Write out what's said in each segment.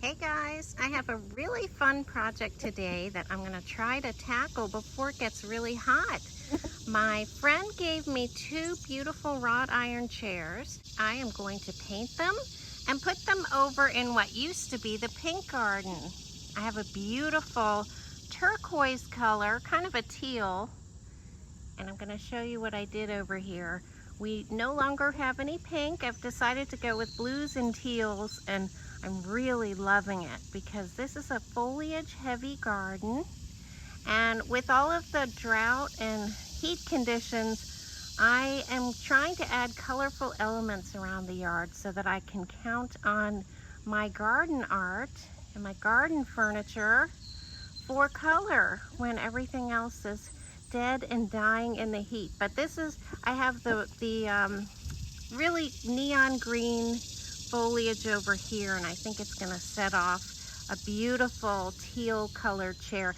Hey guys, I have a really fun project today that I'm going to try to tackle before it gets really hot. My friend gave me two beautiful wrought iron chairs. I am going to paint them and put them over in what used to be the pink garden. I have a beautiful turquoise color, kind of a teal, and I'm going to show you what I did over here. We no longer have any pink. I've decided to go with blues and teals, and I'm really loving it because this is a foliage heavy garden, and with all of the drought and heat conditions, I am trying to add colorful elements around the yard so that I can count on my garden art and my garden furniture for color when everything else is dead and dying in the heat. But this is, I have the really neon green foliage over here, and I think it's going to set off a beautiful teal colored chair.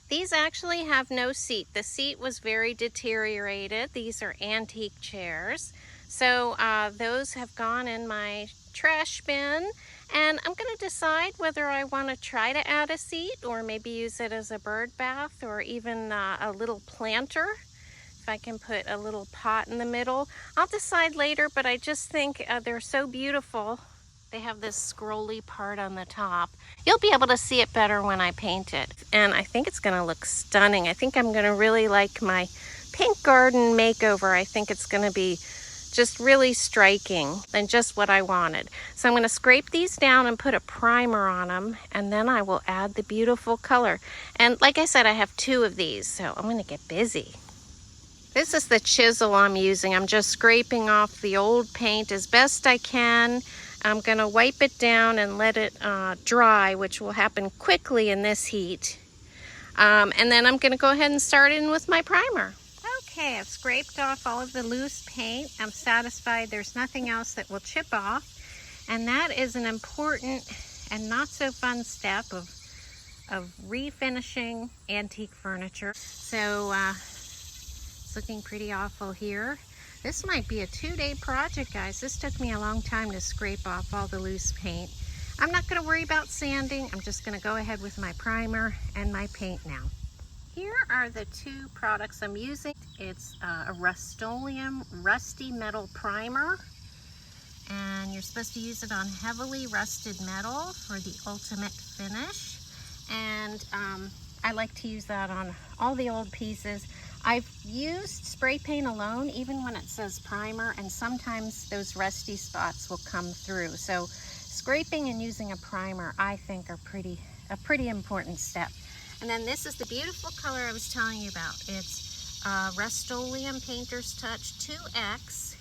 These actually have no seat. The seat was very deteriorated. These are antique chairs. So those have gone in my trash bin, and I'm going to decide whether I want to try to add a seat or maybe use it as a bird bath or even a little planter. If I can put a little pot in the middle, I'll decide later, but I just think they're so beautiful. They have this scrolly part on the top. You'll be able to see it better when I paint it. And I think it's gonna look stunning. I think I'm gonna really like my pink garden makeover. I think it's gonna be just really striking and just what I wanted. So I'm gonna scrape these down and put a primer on them, and then I will add the beautiful color. And like I said, I have two of these, so I'm gonna get busy. This is the chisel I'm using. I'm just scraping off the old paint as best I can. I'm gonna wipe it down and let it dry, which will happen quickly in this heat. And then I'm gonna go ahead and start in with my primer. Okay, I've scraped off all of the loose paint. I'm satisfied there's nothing else that will chip off. And that is an important and not so fun step of refinishing antique furniture. So it's looking pretty awful here. This might be a 2-day project, guys. This took me a long time to scrape off all the loose paint. I'm not going to worry about sanding. I'm just going to go ahead with my primer and my paint now. Here are the two products I'm using. It's a Rust-Oleum Rusty Metal Primer, and you're supposed to use it on heavily rusted metal for the ultimate finish. And I like to use that on all the old pieces. I've used spray paint alone, even when it says primer, and sometimes those rusty spots will come through. So scraping and using a primer, I think, are a pretty important step. And then this is the beautiful color I was telling you about. It's Rust-Oleum Painter's Touch 2X,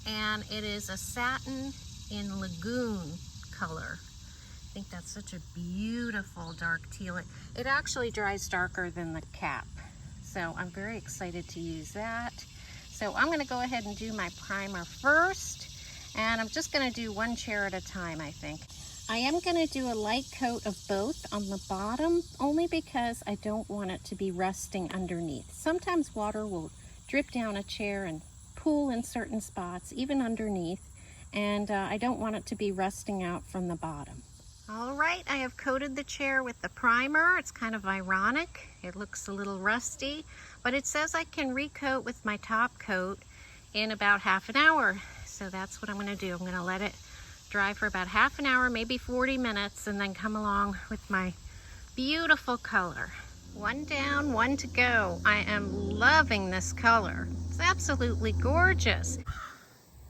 and it is a satin in lagoon color. I think that's such a beautiful dark teal. It actually dries darker than the cap. So I'm very excited to use that. So I'm gonna go ahead and do my primer first, and I'm just gonna do one chair at a time, I think. I am gonna do a light coat of both on the bottom, only because I don't want it to be rusting underneath. Sometimes water will drip down a chair and pool in certain spots, even underneath, and I don't want it to be rusting out from the bottom. All right, I have coated the chair with the primer. It's kind of ironic. It looks a little rusty, but it says I can recoat with my top coat in about half an hour. So that's what I'm gonna do. I'm gonna let it dry for about half an hour, maybe 40 minutes, and then come along with my beautiful color. One down, one to go. I am loving this color. It's absolutely gorgeous.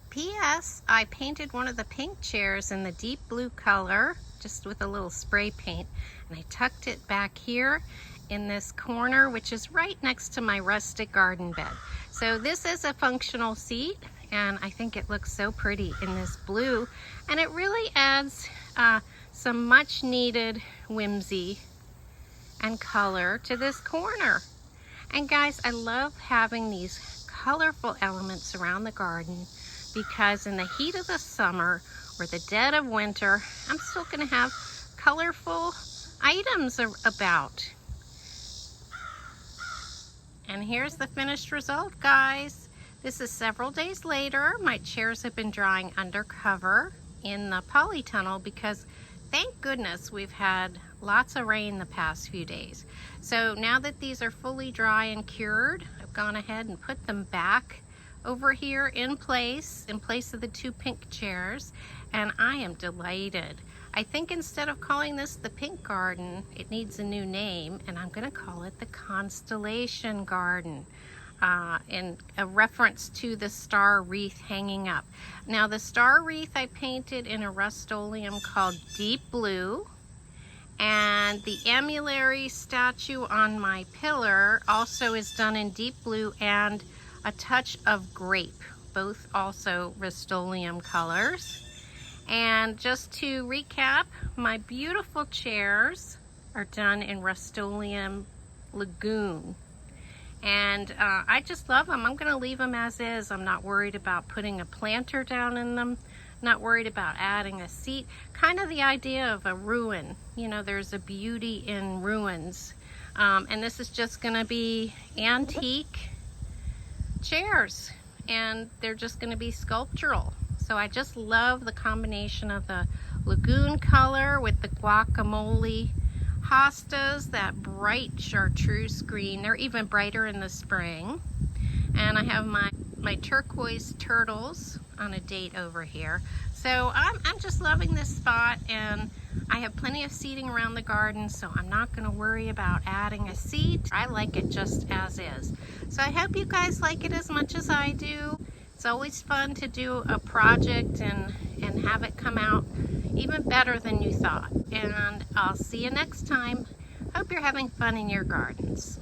P.S. I painted one of the pink chairs in the deep blue color, just with a little spray paint, and I tucked it back here in this corner, which is right next to my rustic garden bed. So this is a functional seat, and I think it looks so pretty in this blue, and it really adds some much needed whimsy and color to this corner. And guys, I love having these colorful elements around the garden, because in the heat of the summer or the dead of winter, I'm still gonna have colorful items about. And here's the finished result, guys. This is several days later. My chairs have been drying under cover in the polytunnel because thank goodness we've had lots of rain the past few days. So now that these are fully dry and cured, I've gone ahead and put them back over here in place of the 2 pink chairs, and I am delighted. I think instead of calling this the pink garden, it needs a new name, and I'm gonna call it the Constellation Garden. In a reference to the star wreath hanging up. Now the star wreath I painted in a Rust-Oleum called Deep Blue, and the amulary statue on my pillar also is done in Deep Blue and a touch of grape, both also Rust-Oleum colors. And just to recap, my beautiful chairs are done in Rust-Oleum Lagoon. And I just love them. I'm going to leave them as is. I'm not worried about putting a planter down in them. Not worried about adding a seat. Kind of the idea of a ruin. You know, there's a beauty in ruins. And this is just going to be antique chairs. And they're just going to be sculptural. So I just love the combination of the lagoon color with the guacamole hostas, that bright chartreuse green. They're even brighter in the spring. And I have my turquoise turtles on a date over here. So I'm just loving this spot, and I have plenty of seating around the garden, so I'm not going to worry about adding a seat. I like it just as is. So I hope you guys like it as much as I do. It's always fun to do a project and have it come out even better than you thought. And I'll see you next time. Hope you're having fun in your gardens.